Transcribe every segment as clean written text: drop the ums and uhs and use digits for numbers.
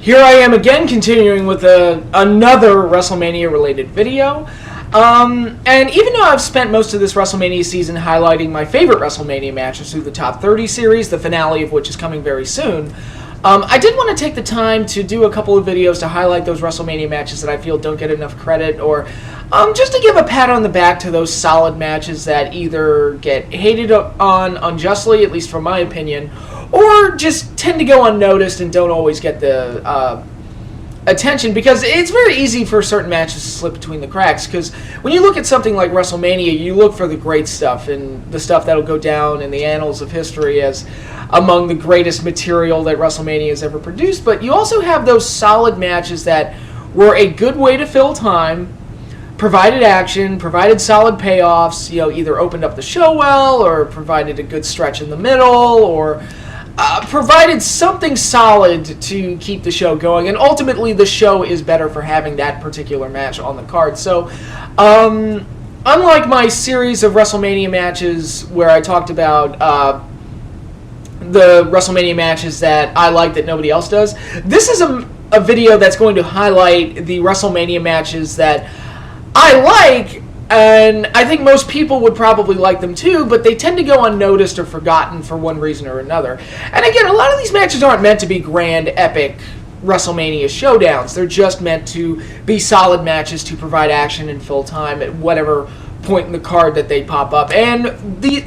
Here I am again, continuing with another WrestleMania-related video. And even though I've spent most of this WrestleMania season highlighting my favorite WrestleMania matches through the Top 30 series, the finale of which is coming very soon, I did want to take the time to do a couple of videos to highlight those WrestleMania matches that I feel don't get enough credit, or just to give a pat on the back to those solid matches that either get hated on unjustly, at least from my opinion, or just tend to go unnoticed and don't always get the attention, because it's very easy for certain matches to slip between the cracks, because when you look at something like WrestleMania, you look for the great stuff and the stuff that'll go down in the annals of history as among the greatest material that WrestleMania has ever produced, but you also have those solid matches that were a good way to fill time, provided action, provided solid payoffs, either opened up the show well, or provided a good stretch in the middle, or provided something solid to keep the show going, and ultimately the show is better for having that particular match on the card. So, unlike my series of WrestleMania matches where I talked about the WrestleMania matches that I like that nobody else does, this is a video that's going to highlight the WrestleMania matches that I like, and I think most people would probably like them too, but they tend to go unnoticed or forgotten for one reason or another. And again, a lot of these matches aren't meant to be grand, epic WrestleMania showdowns. They're just meant to be solid matches to provide action and fill time at whatever point in the card that they pop up. And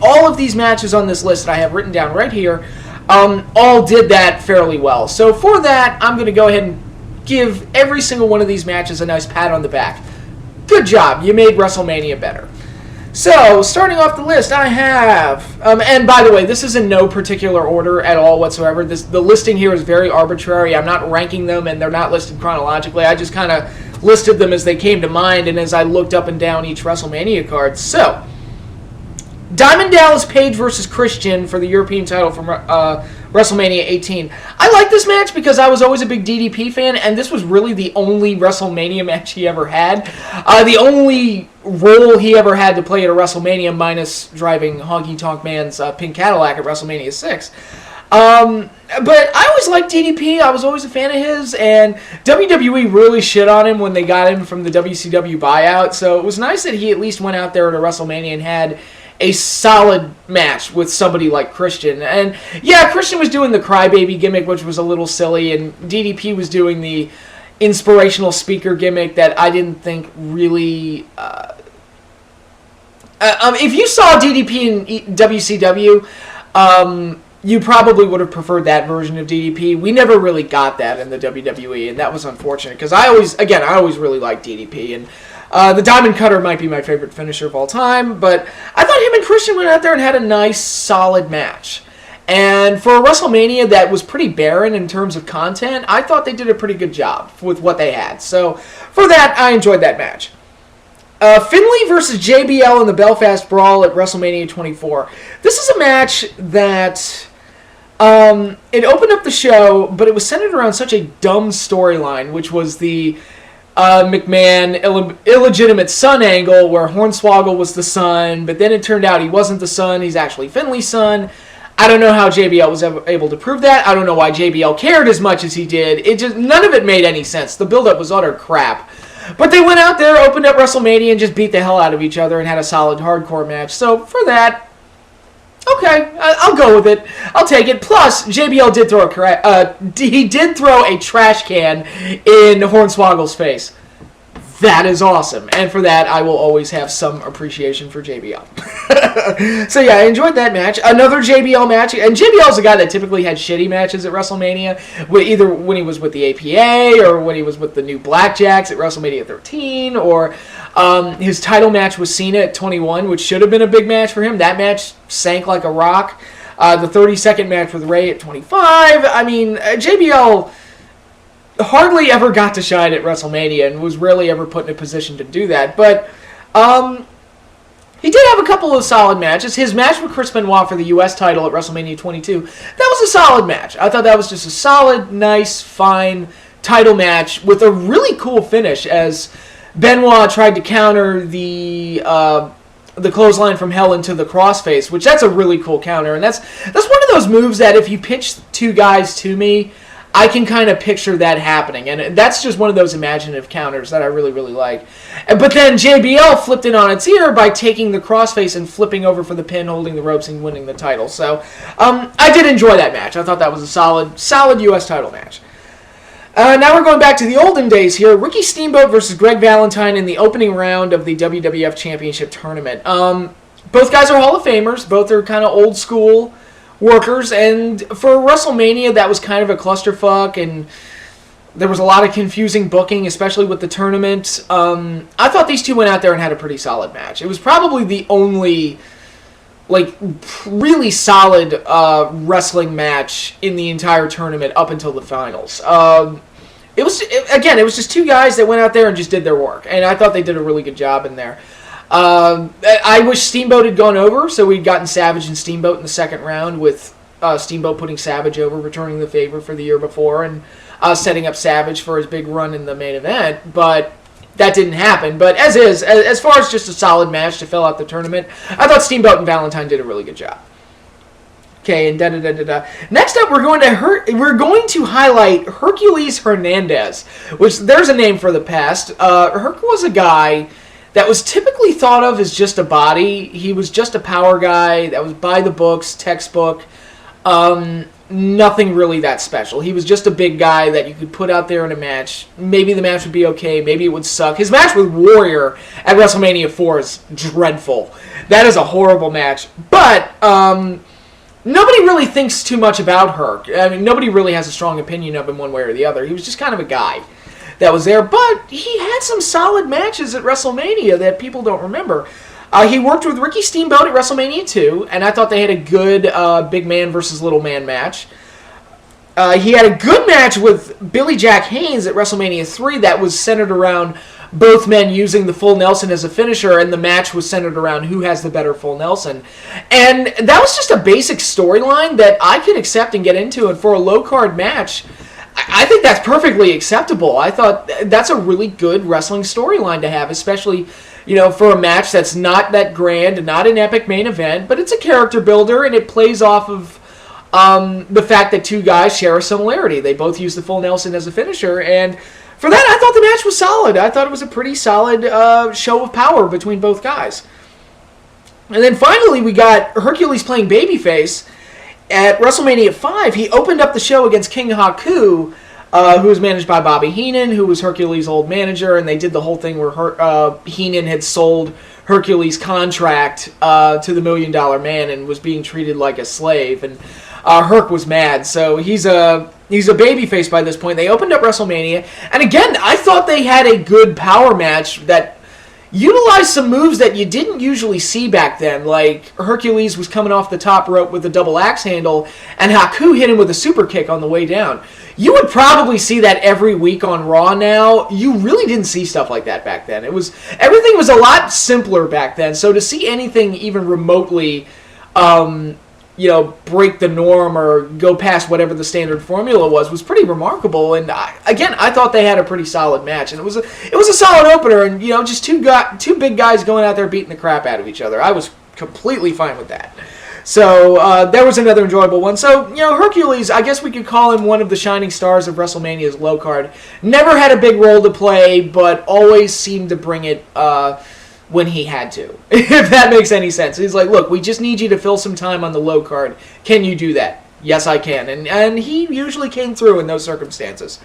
all of these matches on this list that I have written down right here all did that fairly well. So for that, I'm going to go ahead and give every single one of these matches a nice pat on the back. Good job, you made WrestleMania better. So, starting off the list, I have, and by the way, this is in no particular order at all whatsoever. The listing here is very arbitrary. I'm not ranking them, and they're not listed chronologically. I just kind of listed them as they came to mind and as I looked up and down each WrestleMania card. So, Diamond Dallas Page versus Christian for the European title from WrestleMania 18. I like this match because I was always a big DDP fan, and this was really the only WrestleMania match he ever had. The only role he ever had to play at a WrestleMania, minus driving Honky Tonk Man's pink Cadillac at WrestleMania 6. But I always liked DDP. I was always a fan of his, and WWE really shit on him when they got him from the WCW buyout, so it was nice that he at least went out there at a WrestleMania and had a solid match with somebody like Christian. And yeah, Christian was doing the crybaby gimmick, which was a little silly, and DDP was doing the inspirational speaker gimmick that I didn't think really... if you saw DDP in WCW, you probably would have preferred that version of DDP. We never really got that in the WWE, and that was unfortunate, because I always really liked DDP, and the Diamond Cutter might be my favorite finisher of all time, but I thought him and Christian went out there and had a nice, solid match. And for a WrestleMania that was pretty barren in terms of content, I thought they did a pretty good job with what they had. So for that, I enjoyed that match. Finlay versus JBL in the Belfast Brawl at WrestleMania 24. This is a match that... it opened up the show, but it was centered around such a dumb storyline, which was the McMahon illegitimate son angle, where Hornswoggle was the son, but then it turned out he wasn't the son, he's actually Finlay's son. I don't know how JBL was ever able to prove that. I don't know why JBL cared as much as he did. None of it made any sense. The build-up was utter crap. But they went out there, opened up WrestleMania, and just beat the hell out of each other and had a solid hardcore match. So for that, okay, I'll go with it. I'll take it. Plus, JBL did throw a trash can in Hornswoggle's face. That is awesome. And for that, I will always have some appreciation for JBL. So yeah, I enjoyed that match. Another JBL match. And JBL's a guy that typically had shitty matches at WrestleMania, either when he was with the APA or when he was with the New Blackjacks at WrestleMania 13, or his title match with Cena at 21, which should have been a big match for him. That match sank like a rock. The 30-second match with Ray at 25. I mean, JBL hardly ever got to shine at WrestleMania and was rarely ever put in a position to do that. But he did have a couple of solid matches. His match with Chris Benoit for the U.S. title at WrestleMania 22, that was a solid match. I thought that was just a solid, nice, fine title match with a really cool finish, as Benoit tried to counter the clothesline from hell into the crossface, which that's a really cool counter. And that's one of those moves that if you pitch two guys to me, I can kind of picture that happening. And that's just one of those imaginative counters that I really, really like. But then JBL flipped it on its ear by taking the crossface and flipping over for the pin, holding the ropes, and winning the title. So I did enjoy that match. I thought that was a solid U.S. title match. Now we're going back to the olden days here. Ricky Steamboat versus Greg Valentine in the opening round of the WWF Championship Tournament. Both guys are Hall of Famers. Both are kind of old school workers. And for WrestleMania, that was kind of a clusterfuck. And there was a lot of confusing booking, especially with the tournament. I thought these two went out there and had a pretty solid match. It was probably the only really solid wrestling match in the entire tournament up until the finals. It was just two guys that went out there and just did their work, and I thought they did a really good job in there. I wish Steamboat had gone over, so we'd gotten Savage and Steamboat in the second round, with Steamboat putting Savage over, returning the favor for the year before, and setting up Savage for his big run in the main event, but that didn't happen. But as far as just a solid match to fill out the tournament, I thought Steamboat and Valentine did a really good job. Okay, and Next up, we're going to highlight Hercules Hernandez, which there's a name for the past. Herc was a guy that was typically thought of as just a body. He was just a power guy that was by the books, textbook. Nothing really that special. He was just a big guy that you could put out there in a match. Maybe the match would be okay. Maybe it would suck. His match with Warrior at WrestleMania 4 is dreadful. That is a horrible match. But nobody really thinks too much about Herc. I mean, nobody really has a strong opinion of him one way or the other. He was just kind of a guy that was there. But he had some solid matches at WrestleMania that people don't remember. He worked with Ricky Steamboat at WrestleMania 2, and I thought they had a good big man versus little man match. He had a good match with Billy Jack Haynes at WrestleMania 3 that was centered around both men using the full Nelson as a finisher, and the match was centered around who has the better full Nelson. And that was just a basic storyline that I could accept and get into, and for a low-card match, I think that's perfectly acceptable. I thought that's a really good wrestling storyline to have, especially for a match that's not that grand, not an epic main event, but it's a character builder, and it plays off of the fact that two guys share a similarity. They both use the full Nelson as a finisher, and for that, I thought the match was solid. I thought it was a pretty solid show of power between both guys. And then finally, we got Hercules playing babyface at WrestleMania 5. He opened up the show against King Haku, who was managed by Bobby Heenan, who was Hercules' old manager, and they did the whole thing where Heenan had sold Hercules' contract to the $1 Million Man and was being treated like a slave, and Herc was mad. So he's a babyface by this point. They opened up WrestleMania, and again, I thought they had a good power match that utilized some moves that you didn't usually see back then. Like Hercules was coming off the top rope with a double axe handle, and Haku hit him with a super kick on the way down. You would probably see that every week on Raw now. You really didn't see stuff like that back then. Everything was a lot simpler back then. So to see anything even remotely, break the norm or go past whatever the standard formula was pretty remarkable. And I thought they had a pretty solid match, and it was a solid opener. And just two big guys going out there beating the crap out of each other. I was completely fine with that. So that was another enjoyable one. So, Hercules, I guess we could call him one of the shining stars of WrestleMania's low card. Never had a big role to play, but always seemed to bring it when he had to, if that makes any sense. He's like, look, we just need you to fill some time on the low card. Can you do that? Yes, I can. And he usually came through in those circumstances.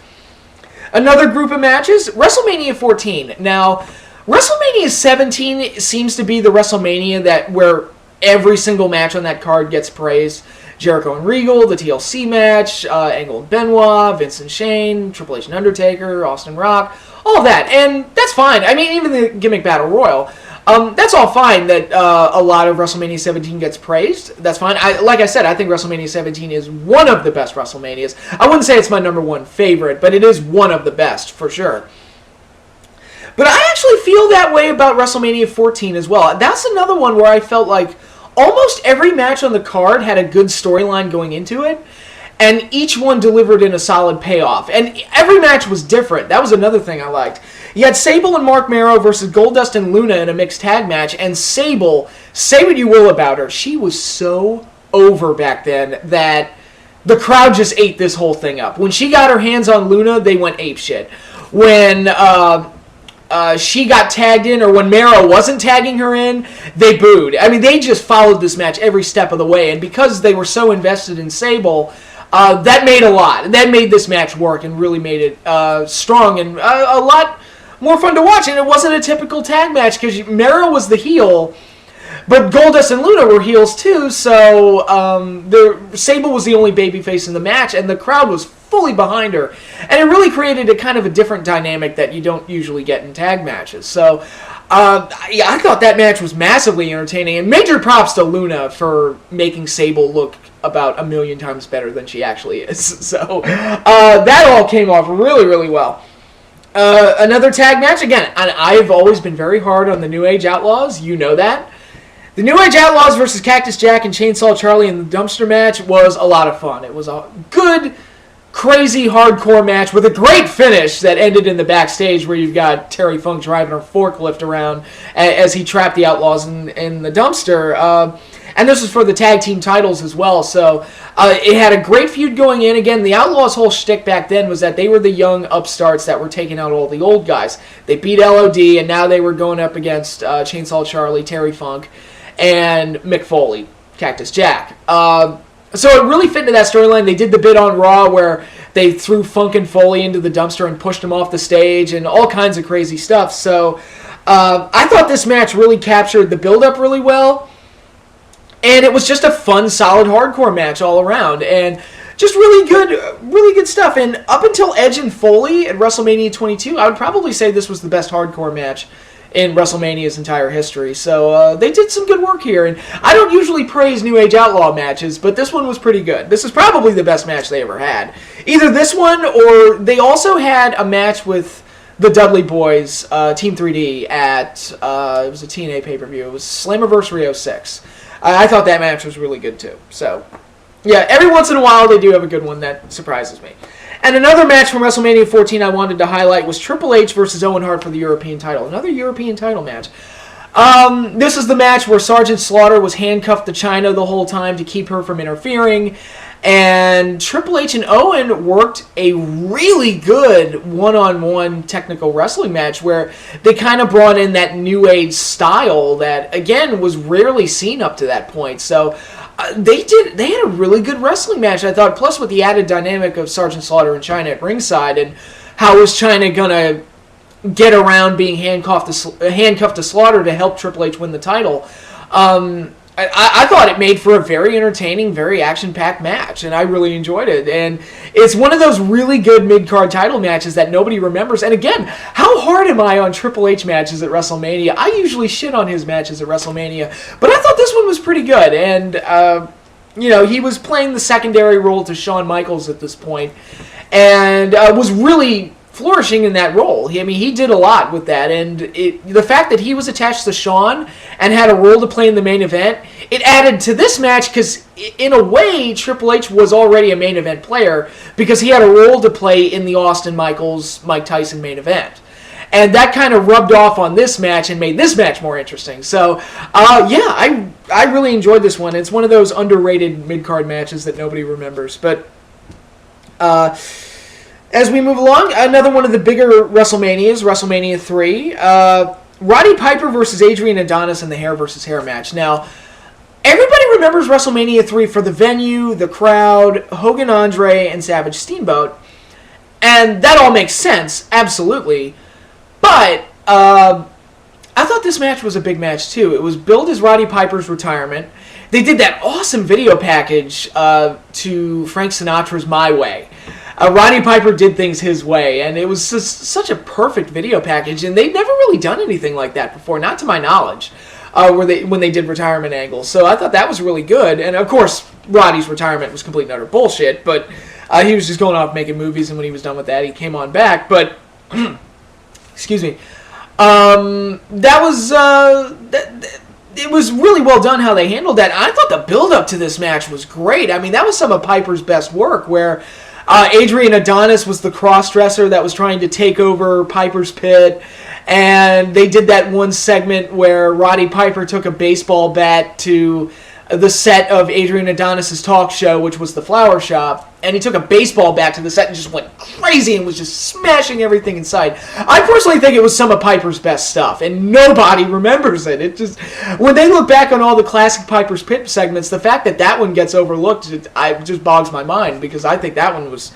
Another group of matches, WrestleMania 14. Now, WrestleMania 17 seems to be the WrestleMania where every single match on that card gets praised. Jericho and Regal, the TLC match, Angle and Benoit, Vince and Shane, Triple H and Undertaker, Austin Rock, all of that. And that's fine. I mean, even the gimmick battle royal. That's all fine that a lot of WrestleMania 17 gets praised. That's fine. Like I said, I think WrestleMania 17 is one of the best WrestleManias. I wouldn't say it's my number one favorite, but it is one of the best, for sure. But I actually feel that way about WrestleMania 14 as well. That's another one where I felt like almost every match on the card had a good storyline going into it, and each one delivered in a solid payoff. And every match was different. That was another thing I liked. You had Sable and Mark Marrow versus Goldust and Luna in a mixed tag match, and Sable, say what you will about her, she was so over back then that the crowd just ate this whole thing up. When she got her hands on Luna, they went apeshit. When she got tagged in, or when Mara wasn't tagging her in, they booed. I mean, they just followed this match every step of the way, and because they were so invested in Sable, that made a lot. That made this match work and really made it strong and a lot more fun to watch. And it wasn't a typical tag match because Mara was the heel, but Goldust and Luna were heels too, so Sable was the only babyface in the match, and the crowd was fully behind her. And it really created a kind of a different dynamic that you don't usually get in tag matches. So I thought that match was massively entertaining, and major props to Luna for making Sable look about 1,000,000 times better than she actually is. So that all came off really, really well. Another tag match, again, I've always been very hard on the New Age Outlaws, you know that. The New Age Outlaws versus Cactus Jack and Chainsaw Charlie in the dumpster match was a lot of fun. It was a good, crazy, hardcore match with a great finish that ended in the backstage where you've got Terry Funk driving a forklift around as he trapped the Outlaws in the dumpster. And this was for the tag team titles as well. So it had a great feud going in. Again, the Outlaws' whole shtick back then was that they were the young upstarts that were taking out all the old guys. They beat LOD, and now they were going up against Chainsaw Charlie, Terry Funk, and Mick Foley, Cactus Jack. So it really fit into that storyline. They did the bit on Raw where they threw Funk and Foley into the dumpster and pushed them off the stage and all kinds of crazy stuff. So I thought this match really captured the build-up really well. And it was just a fun, solid, hardcore match all around. And just really good stuff. And up until Edge and Foley at WrestleMania 22, I would probably say this was the best hardcore match in WrestleMania's entire history. So they did some good work here. And I don't usually praise New Age Outlaw matches, but this one was pretty good. This is probably the best match they ever had. Either this one, or they also had a match with the Dudley Boys, Team 3D, at, it was a TNA pay-per-view. It was Slammiversary 06. I thought that match was really good too. So, yeah, every once in a while they do have a good one that surprises me. And another match from WrestleMania 14 I wanted to highlight was Triple H versus Owen Hart for the European title. Another European title match. This is the match where Sergeant Slaughter was handcuffed to Chyna the whole time to keep her from interfering. And Triple H and Owen worked a really good one-on-one technical wrestling match where they kind of brought in that New Age style that, again, was rarely seen up to that point. So they had a really good wrestling match, I thought, plus with the added dynamic of Sergeant Slaughter and Chyna at ringside, and how was Chyna going to get around being handcuffed to Slaughter to help Triple H win the title. I thought it made for a very entertaining, very action-packed match, and I really enjoyed it. And it's one of those really good mid-card title matches that nobody remembers. And again, how hard am I on Triple H matches at WrestleMania? I usually shit on his matches at WrestleMania, but I thought this one was pretty good. And, he was playing the secondary role to Shawn Michaels at this point, and was really flourishing in that role. He did a lot with that, and the fact that he was attached to Shawn and had a role to play in the main event, it added to this match because, in a way, Triple H was already a main event player because he had a role to play in the Austin Michaels, Mike Tyson main event. And that kind of rubbed off on this match and made this match more interesting. So, I really enjoyed this one. It's one of those underrated mid-card matches that nobody remembers. But, as we move along, another one of the bigger WrestleManias, WrestleMania 3. Roddy Piper versus Adrian Adonis in the hair versus hair match. Now, everybody remembers WrestleMania 3 for the venue, the crowd, Hogan Andre, and Savage Steamboat. And that all makes sense, absolutely. But I thought this match was a big match, too. It was billed as Roddy Piper's retirement. They did that awesome video package to Frank Sinatra's My Way. Roddy Piper did things his way, and it was just such a perfect video package, and they'd never really done anything like that before, not to my knowledge, when they did retirement angles. So I thought that was really good, and of course, Roddy's retirement was complete and utter bullshit, but he was just going off making movies, and when he was done with that, he came on back, but, excuse me, that was, it was really well done how they handled that. I thought the build-up to this match was great. That was some of Piper's best work, where Adrian Adonis was the cross-dresser that was trying to take over Piper's pit, and they did that one segment where Roddy Piper took a baseball bat to the set of Adrian Adonis's talk show, which was the Flower Shop, and he took a baseball bat to the set and just went crazy and was just smashing everything in sight. I personally think it was some of Piper's best stuff, and nobody remembers it. It just, when they look back on all the classic Piper's Pit segments, the fact that that one gets overlooked, it just bogs my mind, because I think that one was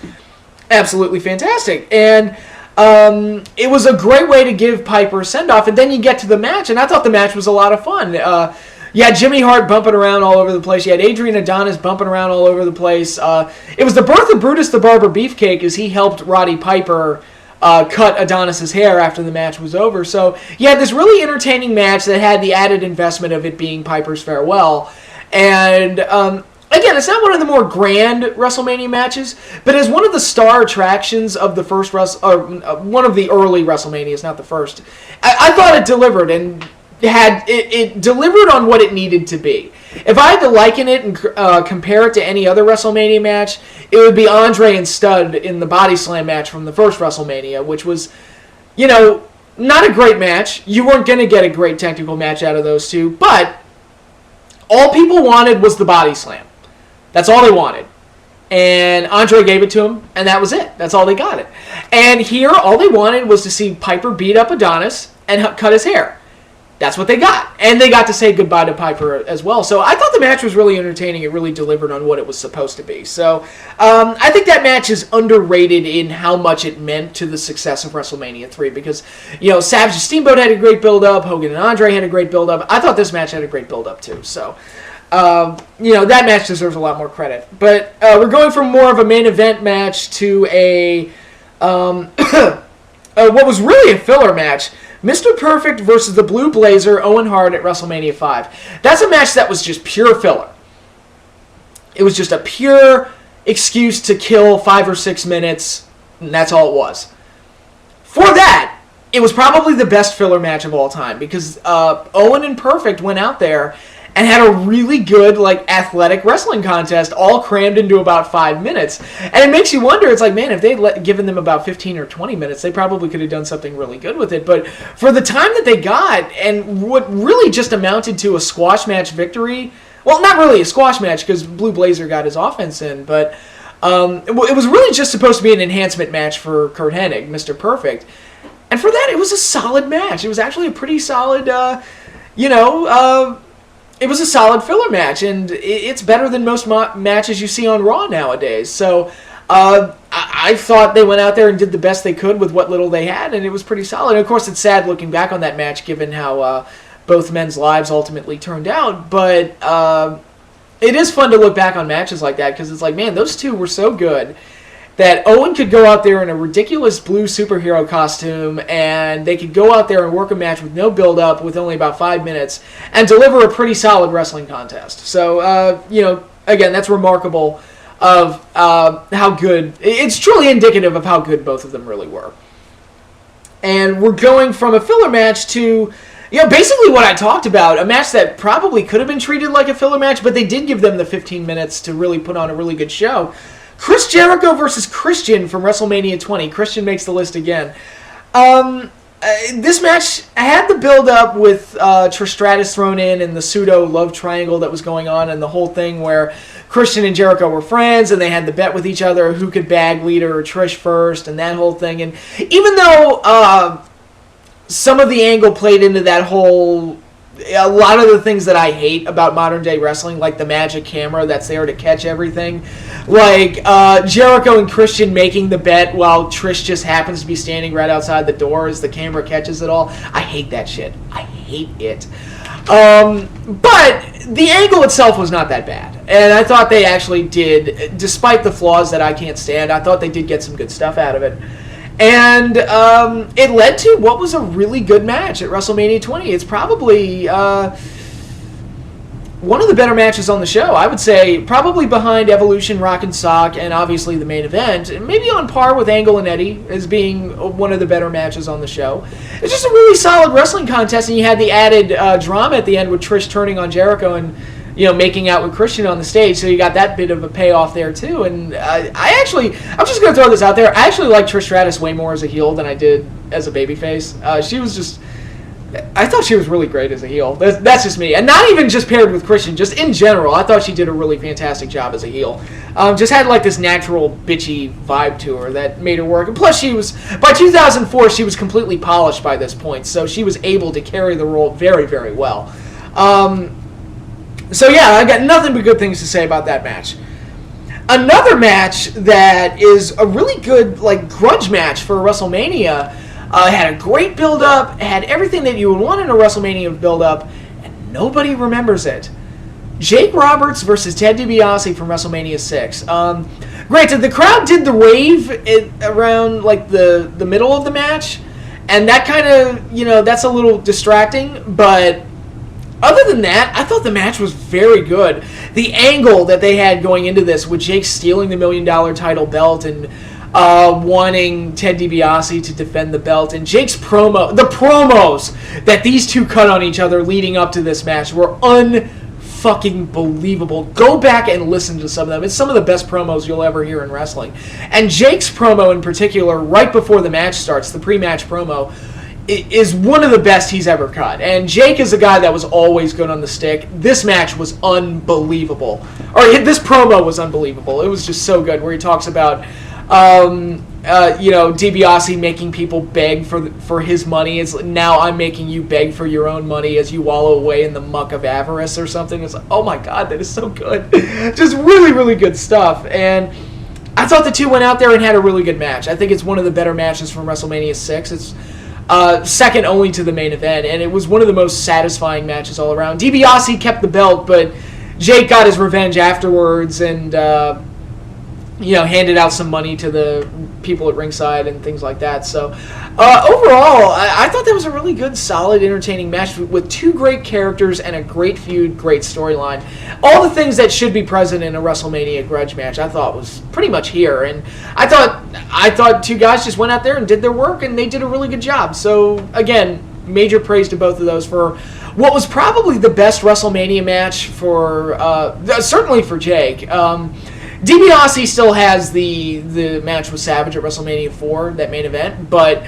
absolutely fantastic. And it was a great way to give Piper a send-off, and then you get to the match, and I thought the match was a lot of fun. You had Jimmy Hart bumping around all over the place. You had Adrian Adonis bumping around all over the place. It was the birth of Brutus the Barber Beefcake, as he helped Roddy Piper cut Adonis's hair after the match was over. So you had this really entertaining match that had the added investment of it being Piper's farewell. And again, it's not one of the more grand WrestleMania matches, but as one of the star attractions of the first one of the early WrestleManias, not the first, I thought it delivered, and it delivered on what it needed to be. If I had to liken it and compare it to any other WrestleMania match, it would be Andre and Stud in the Body Slam match from the first WrestleMania, which was, not a great match. You weren't going to get a great technical match out of those two, but all people wanted was the Body Slam. That's all they wanted. And Andre gave it to him, and that was it. That's all they got it. And here, all they wanted was to see Piper beat up Adonis and cut his hair. That's what they got. And they got to say goodbye to Piper as well. So I thought the match was really entertaining. It really delivered on what it was supposed to be. So I think that match is underrated in how much it meant to the success of WrestleMania 3. Because, Savage and Steamboat had a great build-up. Hogan and Andre had a great build-up. I thought this match had a great build-up too. So, that match deserves a lot more credit. But we're going from more of a main event match to a what was really a filler match. Mr. Perfect versus the Blue Blazer, Owen Hart at WrestleMania 5. That's a match that was just pure filler. It was just a pure excuse to kill 5 or 6 minutes, and that's all it was. For that, it was probably the best filler match of all time, because Owen and Perfect went out there and had a really good, athletic wrestling contest, all crammed into about 5 minutes. And it makes you wonder, it's like, man, if they'd given them about 15 or 20 minutes, they probably could have done something really good with it. But for the time that they got, and what really just amounted to a squash match victory, well, not really a squash match, because Blue Blazer got his offense in, but it was really just supposed to be an enhancement match for Curt Hennig, Mr. Perfect. And for that, it was a solid match. It was actually a pretty solid, it was a solid filler match, and it's better than most matches you see on Raw nowadays. So I thought they went out there and did the best they could with what little they had, and it was pretty solid. And of course, it's sad looking back on that match, given how both men's lives ultimately turned out. But it is fun to look back on matches like that, because it's like, man, those two were so good that Owen could go out there in a ridiculous blue superhero costume, and they could go out there and work a match with no build-up, with only about 5 minutes, and deliver a pretty solid wrestling contest. So, again, that's remarkable of how good... It's truly indicative of how good both of them really were. And we're going from a filler match to... basically what I talked about, a match that probably could have been treated like a filler match, but they did give them the 15 minutes to really put on a really good show. Chris Jericho versus Christian from WrestleMania 20. Christian makes the list again. This match had the build-up with Trish Stratus thrown in and the pseudo-love triangle that was going on, and the whole thing where Christian and Jericho were friends, and they had the bet with each other who could bag leader or Trish first, and that whole thing. And even though some of the angle played into that whole... A lot of the things that I hate about modern-day wrestling, like the magic camera that's there to catch everything, like Jericho and Christian making the bet while Trish just happens to be standing right outside the door as the camera catches it all. I hate that shit. I hate it. But the angle itself was not that bad. And I thought they actually did, despite the flaws that I can't stand, I thought they did get some good stuff out of it. And it led to what was a really good match at WrestleMania 20. It's probably one of the better matches on the show. I would say probably behind Evolution, Rock and Sock, and obviously the main event. And maybe on par with Angle and Eddie as being one of the better matches on the show. It's just a really solid wrestling contest, and you had the added drama at the end with Trish turning on Jericho and making out with Christian on the stage, so you got that bit of a payoff there too. And I'm just going to throw this out there, I actually like Trish Stratus way more as a heel than I did as a babyface. She was just, I thought she was really great as a heel. That's just me. And not even just paired with Christian, just in general. I thought she did a really fantastic job as a heel. Just had like this natural bitchy vibe to her that made her work. And plus by 2004, she was completely polished by this point. So she was able to carry the role very, very well. So yeah, I got nothing but good things to say about that match. Another match that is a really good like grudge match for WrestleMania. Had a great build-up, had everything that you would want in a WrestleMania build-up, and nobody remembers it. Jake Roberts versus Ted DiBiase from WrestleMania 6. Granted, the crowd did the rave around like the middle of the match, and that kind of, that's a little distracting, but other than that, I thought the match was very good. The angle that they had going into this with Jake stealing the $1 million title belt and wanting Ted DiBiase to defend the belt, and Jake's the promos that these two cut on each other leading up to this match were unfucking believable. Go back and listen to some of them. It's some of the best promos you'll ever hear in wrestling. And Jake's promo in particular, right before the match starts, the pre-match promo, is one of the best he's ever cut. And Jake is a guy that was always good on the stick. This match was unbelievable. Or this promo was unbelievable. It was just so good, where he talks about DiBiase making people beg for his money. It's now I'm making you beg for your own money as you wallow away in the muck of avarice or something. It's like, oh my god, that is so good. Just really, really good stuff. And I thought the two went out there and had a really good match. I think it's one of the better matches from WrestleMania 6. It's second only to the main event, and it was one of the most satisfying matches all around. DiBiase kept the belt, but Jake got his revenge afterwards and handed out some money to the people at ringside and things like that. So overall, I thought that was a really good, solid, entertaining match with two great characters and a great feud, great storyline. All the things that should be present in a WrestleMania grudge match, I thought was pretty much here. And I thought two guys just went out there and did their work, and they did a really good job. So again, major praise to both of those for what was probably the best WrestleMania match for certainly for Jake. DiBiase still has the match with Savage at WrestleMania 4, that main event, but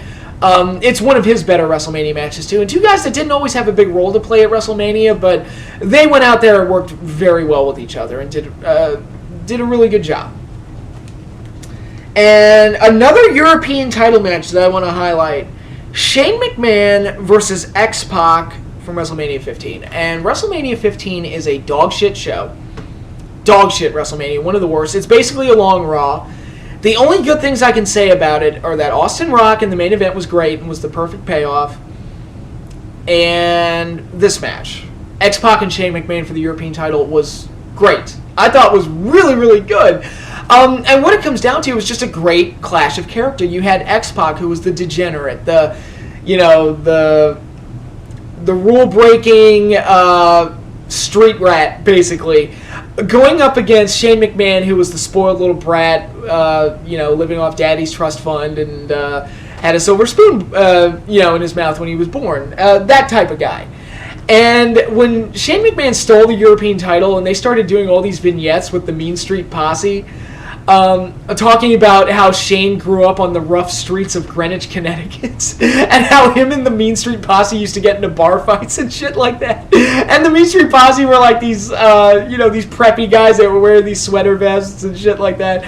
it's one of his better WrestleMania matches too. And two guys that didn't always have a big role to play at WrestleMania, but they went out there and worked very well with each other and did a really good job. And another European title match that I want to highlight, Shane McMahon versus XPac from WrestleMania 15. And WrestleMania 15 is a dog shit show. Dog shit WrestleMania, one of the worst. It's basically a long Raw. The only good things I can say about it are that Austin Rock in the main event was great and was the perfect payoff. And this match, X-Pac and Shane McMahon for the European title, was great. I thought it was really, really good. And what it comes down to is just a great clash of character. You had X-Pac, who was the degenerate, the rule-breaking street rat, basically, going up against Shane McMahon, who was the spoiled little brat, living off daddy's trust fund and had a silver spoon, in his mouth when he was born. That type of guy. And when Shane McMahon stole the European title and they started doing all these vignettes with the Mean Street Posse, talking about how Shane grew up on the rough streets of Greenwich, Connecticut, and how him and the Mean Street Posse used to get into bar fights and shit like that. And the Mean Street Posse were like these, these preppy guys that were wearing these sweater vests and shit like that.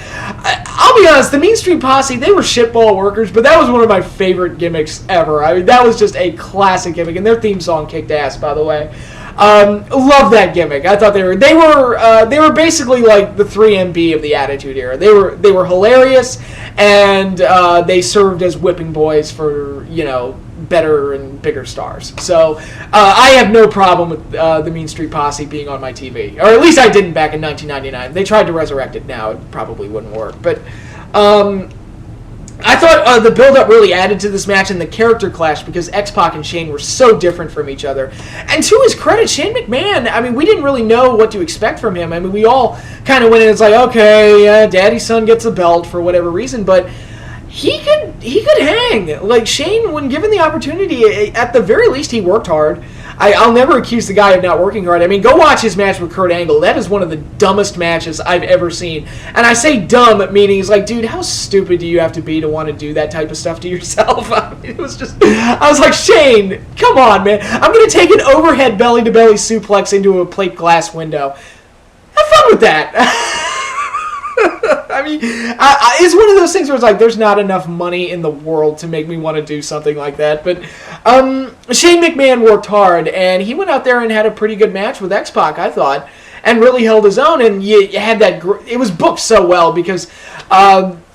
I'll be honest, the Mean Street Posse, they were shitball workers, but that was one of my favorite gimmicks ever. I mean, that was just a classic gimmick, and their theme song kicked ass, by the way. Love that gimmick. I thought they were basically like the 3MB of the Attitude Era. They were hilarious, and they served as whipping boys for better and bigger stars. So I have no problem with the Mean Street Posse being on my TV, or at least I didn't back in 1999. They tried to resurrect it now; it probably wouldn't work, but. I thought the build-up really added to this match and the character clash because X-Pac and Shane were so different from each other. And to his credit, Shane McMahon, I mean, we didn't really know what to expect from him. I mean, we all kind of went in, it's like, okay, daddy's son gets a belt for whatever reason, but he could hang. Like, Shane, when given the opportunity, at the very least, he worked hard. I'll never accuse the guy of not working hard. I mean, go watch his match with Kurt Angle. That is one of the dumbest matches I've ever seen. And I say dumb, meaning it's like, dude, how stupid do you have to be to want to do that type of stuff to yourself? I mean, it was just, I was like, Shane, come on, man. I'm going to take an overhead belly-to-belly suplex into a plate glass window. Have fun with that. I mean, it's one of those things where it's like, there's not enough money in the world to make me want to do something like that. But Shane McMahon worked hard, and he went out there and had a pretty good match with XPac, I thought, and really held his own. And you had that, it was booked so well because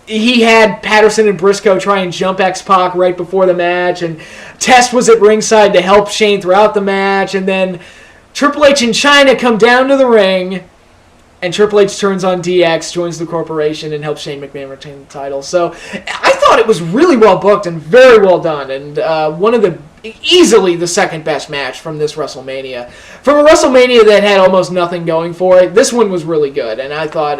he had Patterson and Briscoe try and jump XPac right before the match, and Test was at ringside to help Shane throughout the match, and then Triple H and Chyna come down to the ring, and Triple H turns on DX, joins the corporation, and helps Shane McMahon retain the title. So I thought it was really well booked and very well done, and easily the second best match from this WrestleMania. From a WrestleMania that had almost nothing going for it, this one was really good, and I thought,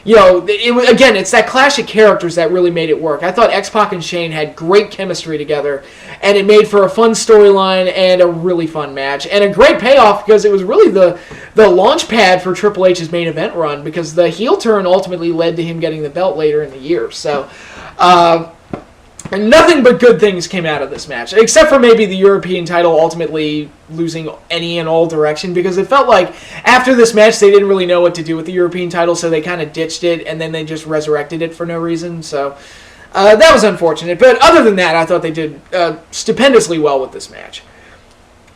it's that clash of characters that really made it work. I thought X-Pac and Shane had great chemistry together, and it made for a fun storyline and a really fun match, and a great payoff because it was really the launch pad for Triple H's main event run, because the heel turn ultimately led to him getting the belt later in the year. So, nothing but good things came out of this match, except for maybe the European title ultimately losing any and all direction, because it felt like after this match they didn't really know what to do with the European title, so they kind of ditched it, and then they just resurrected it for no reason. So that was unfortunate. But other than that, I thought they did stupendously well with this match.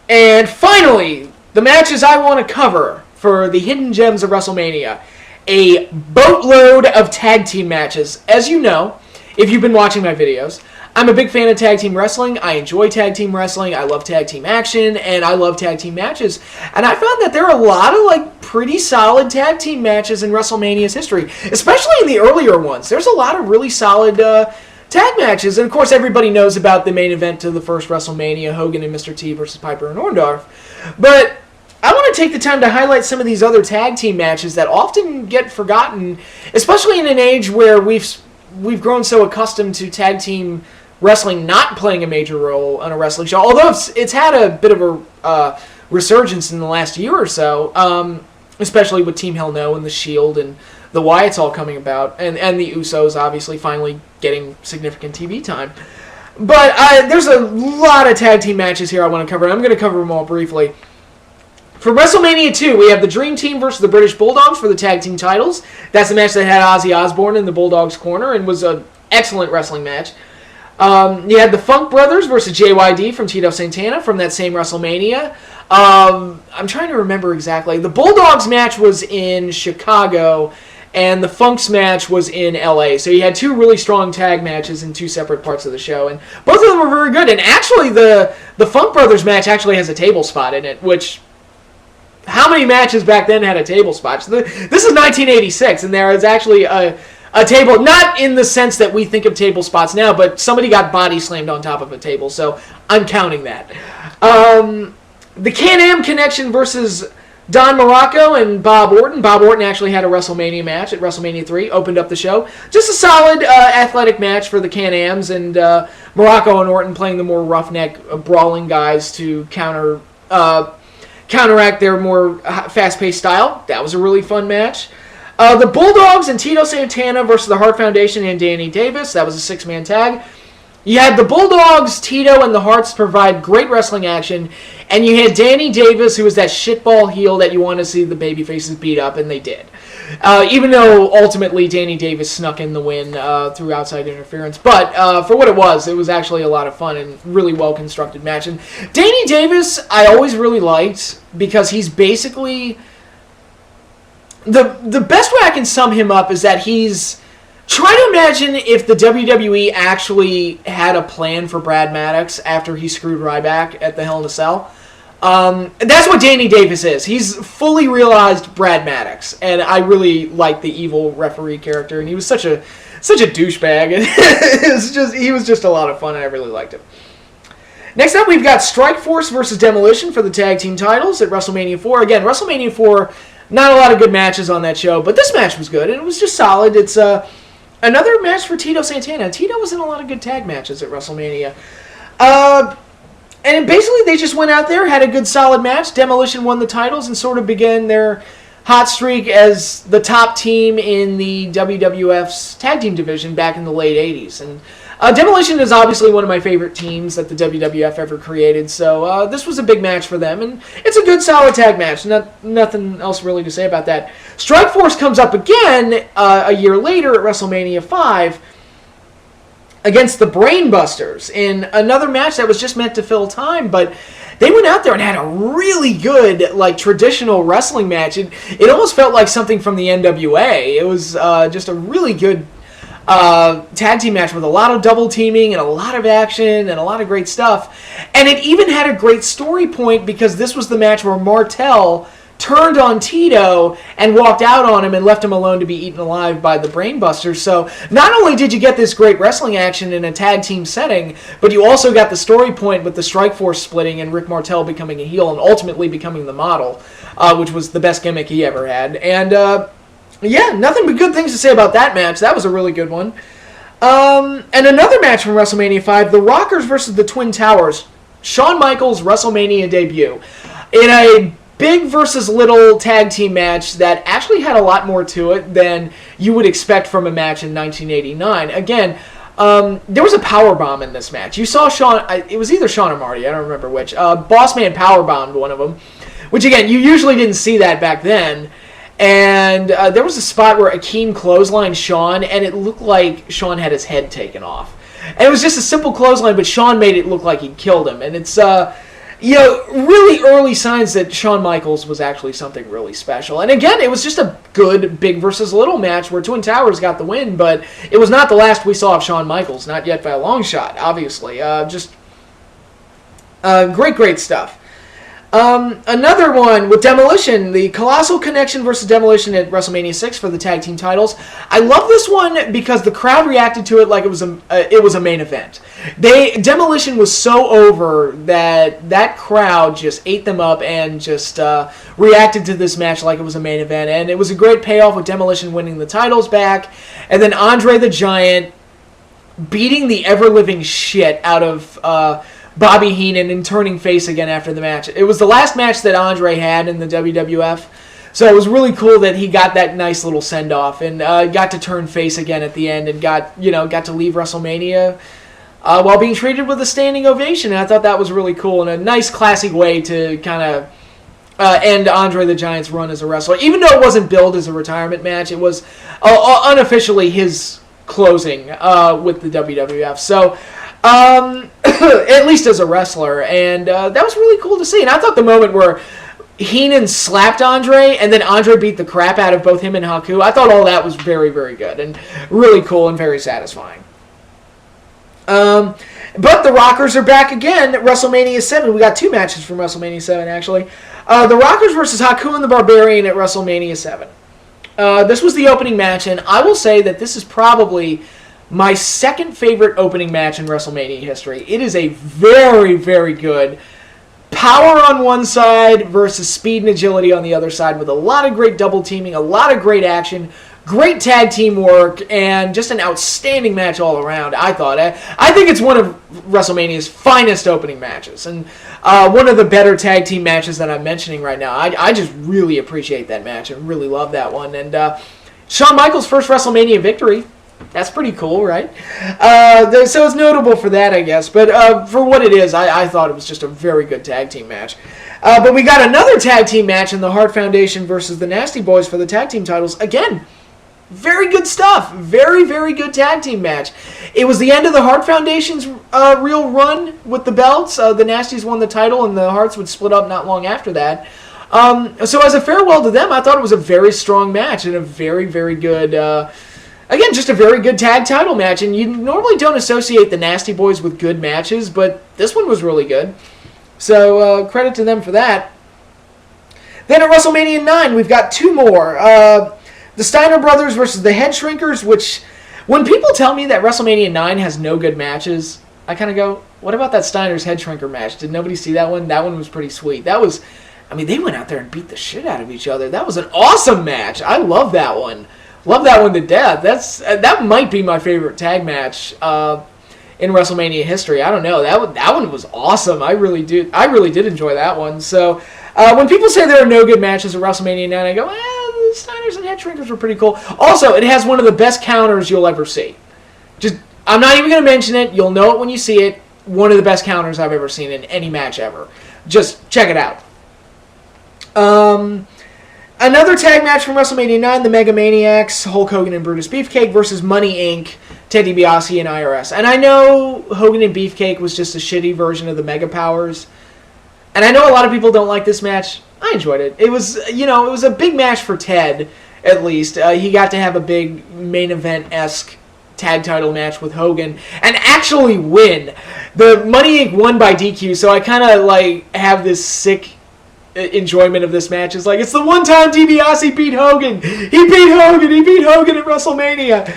And finally, the matches I want to cover for the Hidden Gems of WrestleMania. A boatload of tag team matches. As you know, if you've been watching my videos, I'm a big fan of tag team wrestling. I enjoy tag team wrestling. I love tag team action, and I love tag team matches. And I found that there are a lot of pretty solid tag team matches in WrestleMania's history, especially in the earlier ones. There's a lot of really solid tag matches. And of course, everybody knows about the main event to the first WrestleMania, Hogan and Mr. T versus Piper and Orndorff. But I want to take the time to highlight some of these other tag team matches that often get forgotten, especially in an age where we've grown so accustomed to tag team wrestling not playing a major role on a wrestling show, although it's had a bit of a resurgence in the last year or so, especially with Team Hell No and The Shield and the Wyatts all coming about, and the Usos obviously finally getting significant TV time. But there's a lot of tag team matches here I want to cover, and I'm going to cover them all briefly. For WrestleMania 2, we have the Dream Team versus the British Bulldogs for the tag team titles. That's the match that had Ozzy Osbourne in the Bulldogs' corner and was an excellent wrestling match. You had the Funk Brothers versus JYD from Tito Santana from that same WrestleMania. I'm trying to remember exactly. The Bulldogs match was in Chicago, and the Funk's match was in LA. So you had two really strong tag matches in two separate parts of the show, and both of them were very good. And actually, the Funk Brothers match actually has a table spot in it, which... How many matches back then had a table spot? So this is 1986, and there is actually a table, not in the sense that we think of table spots now, but somebody got body slammed on top of a table, so I'm counting that. The Can-Am Connection versus Don Morocco and Bob Orton. Bob Orton actually had a WrestleMania match at WrestleMania 3, opened up the show. Just a solid athletic match for the Can-Ams, and Morocco and Orton playing the more roughneck, brawling guys to counteract their more fast-paced style. That was a really fun match. The Bulldogs and Tito Santana versus the Hart Foundation and Danny Davis. That was a six-man tag. You had the Bulldogs, Tito, and the Harts provide great wrestling action, and you had Danny Davis, who was that shitball heel that you want to see the babyfaces beat up, and they did. Even though ultimately Danny Davis snuck in the win through outside interference. But for what it was actually a lot of fun and really well-constructed match. And Danny Davis, I always really liked because he's basically... The best way I can sum him up is that he's... Try to imagine if the WWE actually had a plan for Brad Maddox after he screwed Ryback at the Hell in a Cell. That's what Danny Davis is. He's fully realized Brad Maddox, and I really like the evil referee character. And he was such a douchebag. He was just a lot of fun, and I really liked him. Next up, we've got Strikeforce versus Demolition for the tag team titles at WrestleMania 4. Again, WrestleMania 4, not a lot of good matches on that show, but this match was good, and it was just solid. It's another match for Tito Santana. Tito was in a lot of good tag matches at WrestleMania. And basically they just went out there, had a good solid match. Demolition won the titles and sort of began their hot streak as the top team in the WWF's tag team division back in the late 80s. And Demolition is obviously one of my favorite teams that the WWF ever created, so this was a big match for them, and it's a good, solid tag match. Nothing else really to say about that. Strikeforce comes up again a year later at WrestleMania 5 against the Brainbusters in another match that was just meant to fill time, but they went out there and had a really good, like, traditional wrestling match. It almost felt like something from the NWA. It was just a really good tag team match with a lot of double teaming and a lot of action and a lot of great stuff. And it even had a great story point because this was the match where Martel turned on Tito and walked out on him and left him alone to be eaten alive by the Brainbusters. So not only did you get this great wrestling action in a tag team setting, but you also got the story point with the Strikeforce splitting and Rick Martel becoming a heel and ultimately becoming the model, which was the best gimmick he ever had. And yeah, nothing but good things to say about that match. That was a really good one. And another match from WrestleMania 5, the Rockers versus the Twin Towers. Shawn Michaels' WrestleMania debut. In a big versus little tag team match that actually had a lot more to it than you would expect from a match in 1989. Again, there was a powerbomb in this match. You saw Shawn, it was either Shawn or Marty, I don't remember which. Bossman powerbombed one of them, which again, you usually didn't see that back then. And there was a spot where Akeem clotheslined Shawn, and it looked like Shawn had his head taken off. And it was just a simple clothesline, but Shawn made it look like he'd killed him. And it's, really early signs that Shawn Michaels was actually something really special. And again, it was just a good big versus little match where Twin Towers got the win, but it was not the last we saw of Shawn Michaels, not yet by a long shot, obviously. Great stuff. Another one with Demolition, the Colossal Connection versus Demolition at WrestleMania 6 for the tag team titles. I love this one because the crowd reacted to it like it was a main event. Demolition was so over that crowd just ate them up and just reacted to this match like it was a main event. And it was a great payoff with Demolition winning the titles back, and then Andre the Giant beating the ever-living shit out of Bobby Heenan and turning face again after the match. It was the last match that Andre had in the WWF, so it was really cool that he got that nice little send-off and got to turn face again at the end and got to leave WrestleMania while being treated with a standing ovation. And I thought that was really cool and a nice classic way to kind of end Andre the Giant's run as a wrestler. Even though it wasn't billed as a retirement match, it was unofficially his closing with the WWF. So at least as a wrestler, and that was really cool to see. And I thought the moment where Heenan slapped Andre, and then Andre beat the crap out of both him and Haku, I thought all that was very, very good, and really cool and very satisfying. But the Rockers are back again at WrestleMania 7. We got two matches from WrestleMania 7, actually. The Rockers versus Haku and the Barbarian at WrestleMania 7. This was the opening match, and I will say that this is probably my second favorite opening match in WrestleMania history. It is a very, very good power on one side versus speed and agility on the other side with a lot of great double teaming, a lot of great action, great tag team work, and just an outstanding match all around, I thought. I think it's one of WrestleMania's finest opening matches and one of the better tag team matches that I'm mentioning right now. I just really appreciate that match and really love that one. And Shawn Michaels' first WrestleMania victory. That's pretty cool, right? So it's notable for that, I guess. But for what it is, I thought it was just a very good tag team match. But we got another tag team match in the Hart Foundation versus the Nasty Boys for the tag team titles. Again, very good stuff. Very, very good tag team match. It was the end of the Hart Foundation's real run with the belts. The Nasties won the title, and the Harts would split up not long after that. So as a farewell to them, I thought it was a very strong match and a very, very good... Again, just a very good tag title match, and you normally don't associate the Nasty Boys with good matches, but this one was really good. So, credit to them for that. Then at WrestleMania 9, we've got two more. The Steiner Brothers versus the Head Shrinkers, which, when people tell me that WrestleMania 9 has no good matches, I kind of go, what about that Steiner's Head Shrinker match? Did nobody see that one? That one was pretty sweet. That was, they went out there and beat the shit out of each other. That was an awesome match. I love that one. Love that one to death. That might be my favorite tag match in WrestleMania history. I don't know. That one was awesome. I really did enjoy that one. So when people say there are no good matches at WrestleMania 9, I go, the Steiners and Head Shrinkers were pretty cool. Also, it has one of the best counters you'll ever see. I'm not even going to mention it. You'll know it when you see it. One of the best counters I've ever seen in any match ever. Just check it out. Another tag match from WrestleMania 9, the Mega Maniacs, Hulk Hogan and Brutus Beefcake versus Money Inc., Ted DiBiase and IRS. And I know Hogan and Beefcake was just a shitty version of the Mega Powers. And I know a lot of people don't like this match. I enjoyed it. It was, it was a big match for Ted, at least. He got to have a big main event-esque tag title match with Hogan and actually win. The Money Inc. won by DQ, so I kind of have this sick enjoyment of this match. It's it's the one time DiBiase beat Hogan. He beat Hogan at WrestleMania.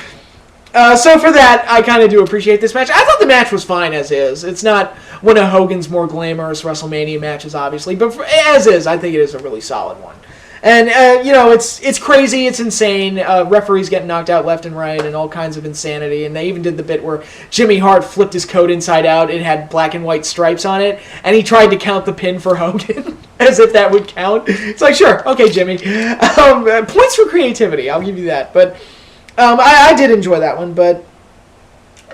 So for that, I kind of do appreciate this match. I thought the match was fine as is. It's not one of Hogan's more glamorous WrestleMania matches, obviously, but as is, I think it is a really solid one. And, it's crazy, it's insane. Referees getting knocked out left and right and all kinds of insanity. And they even did the bit where Jimmy Hart flipped his coat inside out. It had black and white stripes on it. And he tried to count the pin for Hogan as if that would count. It's sure, okay, Jimmy. Points for creativity, I'll give you that. But I did enjoy that one. But,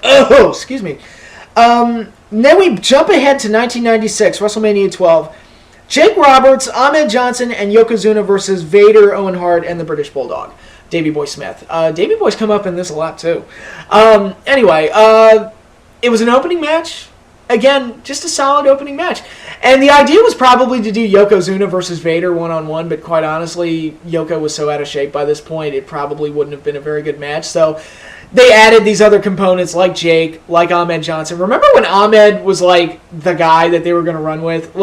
excuse me. Then we jump ahead to 1996, WrestleMania 12. Jake Roberts, Ahmed Johnson, and Yokozuna versus Vader, Owen Hart, and the British Bulldog, Davey Boy Smith. Davey Boy's come up in this a lot, too. Anyway, it was an opening match. Again, just a solid opening match. And the idea was probably to do Yokozuna versus Vader one-on-one, but quite honestly, Yoko was so out of shape by this point, it probably wouldn't have been a very good match. So they added these other components like Jake, like Ahmed Johnson. Remember when Ahmed was, the guy that they were going to run with?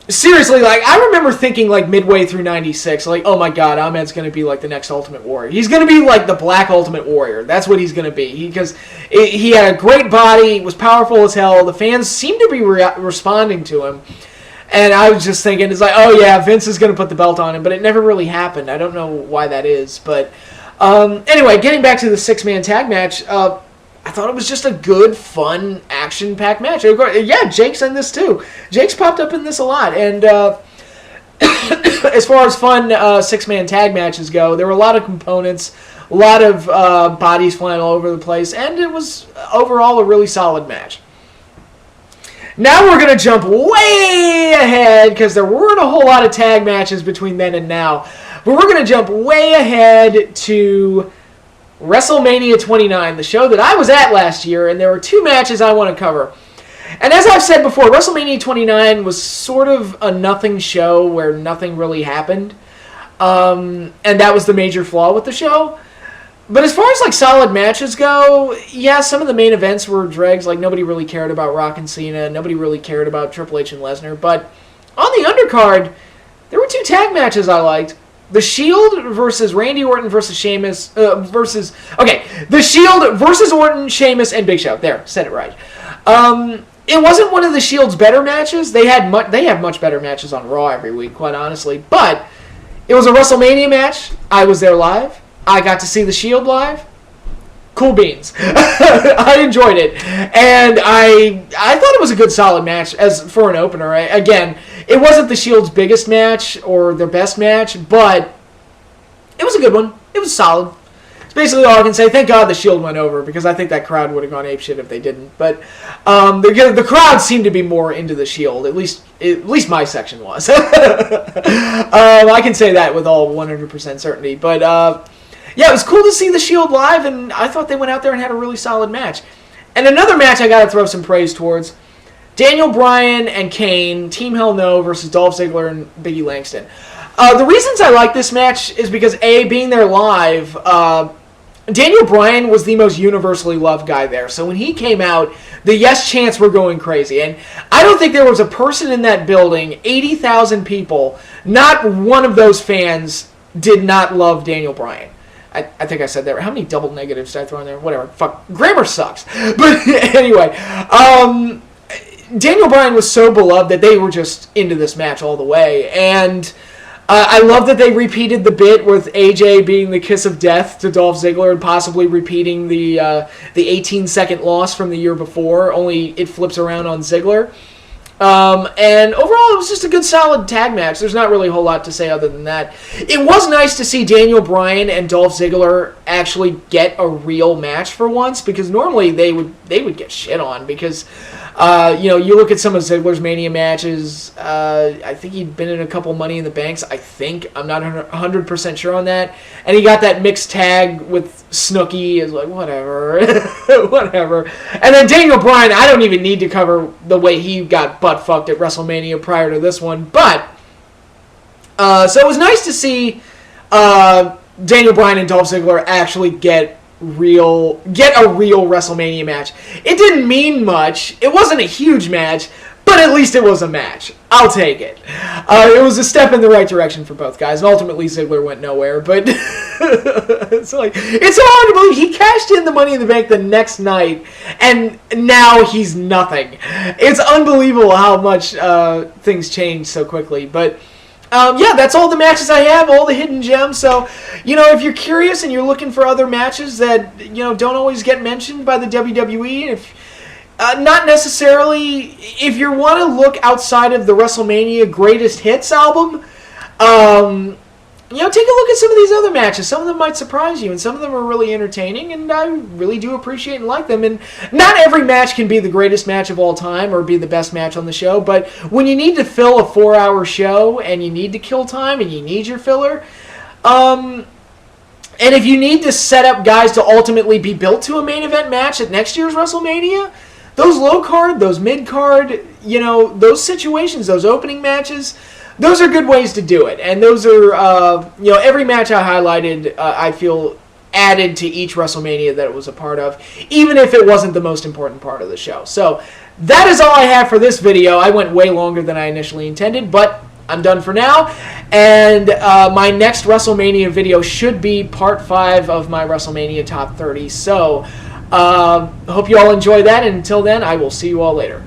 Seriously, I remember thinking, midway through 96, oh my god, Ahmed's going to be, the next Ultimate Warrior. He's going to be, the Black Ultimate Warrior. That's what he's going to be. Because he had a great body, was powerful as hell. The fans seemed to be responding to him. And I was just thinking, oh yeah, Vince is going to put the belt on him. But it never really happened. I don't know why that is. But, anyway, getting back to the six-man tag match, I thought it was just a good, fun, action-packed match. Yeah, Jake's in this too. Jake's popped up in this a lot. And as far as fun six-man tag matches go, there were a lot of components, a lot of bodies flying all over the place, and it was overall a really solid match. Now we're going to jump way ahead, because there weren't a whole lot of tag matches between then and now. But we're going to jump way ahead to WrestleMania 29, the show that I was at last year, and there were two matches I want to cover. And as I've said before, WrestleMania 29 was sort of a nothing show where nothing really happened. And that was the major flaw with the show. But as far as solid matches go, yeah, some of the main events were dregs. Nobody really cared about Rock and Cena. Nobody really cared about Triple H and Lesnar. But on the undercard, there were two tag matches I liked. The Shield versus Randy Orton versus Sheamus The Shield versus Orton, Sheamus, and Big Show. There, said it right. It wasn't one of the Shield's better matches. They have much better matches on Raw every week, quite honestly. But it was a WrestleMania match. I was there live. I got to see the Shield live. Cool beans. I enjoyed it. And I thought it was a good, solid match as for an opener. Again, it wasn't the Shield's biggest match or their best match, but it was a good one. It was solid. It's basically all I can say. Thank God the Shield went over, because I think that crowd would have gone apeshit if they didn't. But the crowd seemed to be more into the Shield. At least my section was. I can say that with all 100% certainty. But yeah, it was cool to see the Shield live, and I thought they went out there and had a really solid match. And another match I got to throw some praise towards, Daniel Bryan and Kane, Team Hell No versus Dolph Ziggler and Biggie Langston. The reasons I like this match is because, A, being there live, Daniel Bryan was the most universally loved guy there. So when he came out, the yes chants were going crazy. And I don't think there was a person in that building, 80,000 people, not one of those fans did not love Daniel Bryan. I think I said that. How many double negatives did I throw in there? Whatever. Fuck. Grammar sucks. But anyway, Daniel Bryan was so beloved that they were just into this match all the way. And I love that they repeated the bit with AJ being the kiss of death to Dolph Ziggler and possibly repeating the 18-second loss from the year before, only it flips around on Ziggler. And overall, it was just a good, solid tag match. There's not really a whole lot to say other than that. It was nice to see Daniel Bryan and Dolph Ziggler actually get a real match for once, because normally they would get shit on because, you look at some of Ziggler's Mania matches. I think he'd been in a couple Money in the Banks. I think. I'm not 100% sure on that. And he got that mixed tag with Snooki. Is like, whatever. Whatever. And then Daniel Bryan, I don't even need to cover the way he got butt fucked at WrestleMania prior to this one. But, so it was nice to see Daniel Bryan and Dolph Ziggler actually get a real WrestleMania match. It didn't mean much. It wasn't a huge match, but at least it was a match. I'll take it. It was a step in the right direction for both guys, and ultimately Ziggler went nowhere, but it's so hard to believe he cashed in the Money in the Bank the next night, and now he's nothing. It's unbelievable how much things change so quickly, but that's all the matches I have, all the hidden gems. So, if you're curious and you're looking for other matches that, don't always get mentioned by the WWE, not necessarily, if you want to look outside of the WrestleMania Greatest Hits album, take a look at some of these other matches. Some of them might surprise you, and some of them are really entertaining, and I really do appreciate and like them. And not every match can be the greatest match of all time or be the best match on the show, but when you need to fill a 4-hour show and you need to kill time and you need your filler, and if you need to set up guys to ultimately be built to a main event match at next year's WrestleMania, those low card, those mid card, those situations, those opening matches, those are good ways to do it. And those are, every match I highlighted, I feel added to each WrestleMania that it was a part of, even if it wasn't the most important part of the show. So that is all I have for this video. I went way longer than I initially intended, but I'm done for now. And my next WrestleMania video should be part 5 of my WrestleMania Top 30. So hope you all enjoy that, and until then, I will see you all later.